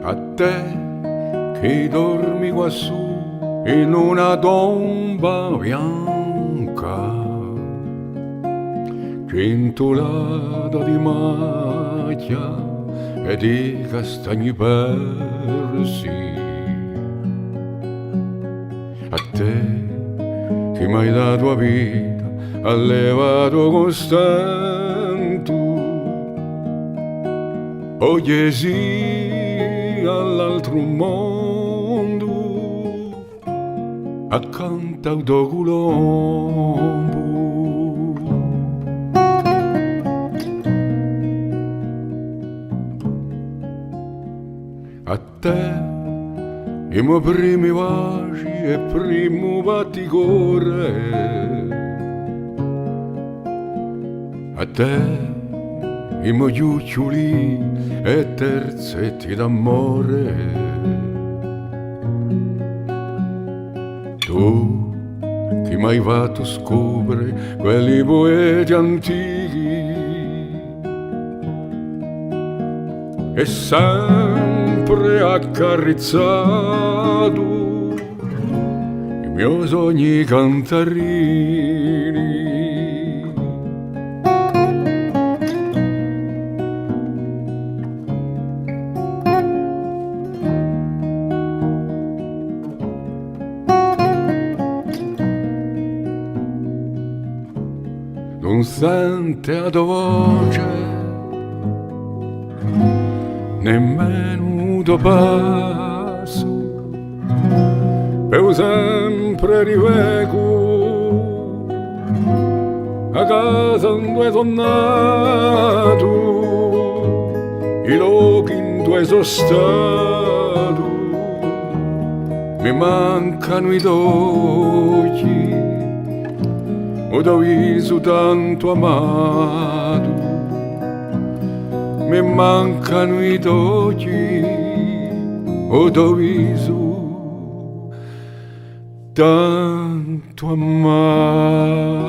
a te che dormi quassù in una tomba bianca, cintolata di macchia e di castagni persi. A te che m'hai dato la vita, allevato con stento, oggi sì all'altro mondo, accanto al tuo colombo. A te i miei primi baci e primo batticore, a te i miei giuccioli e terzetti d'amore. Tu che m'hai fatto scoprire quelli poeti antichi e sempre accarezzato i miei sogni cantarini. Non sente la tua voce, nemmeno tuo passo, per sempre riveco a casa dove sono nato, i luoghi in cui sono stato, mi mancano i dolci, ho da viso tanto amato, mi mancano i dolci, ho da viso tanto amato.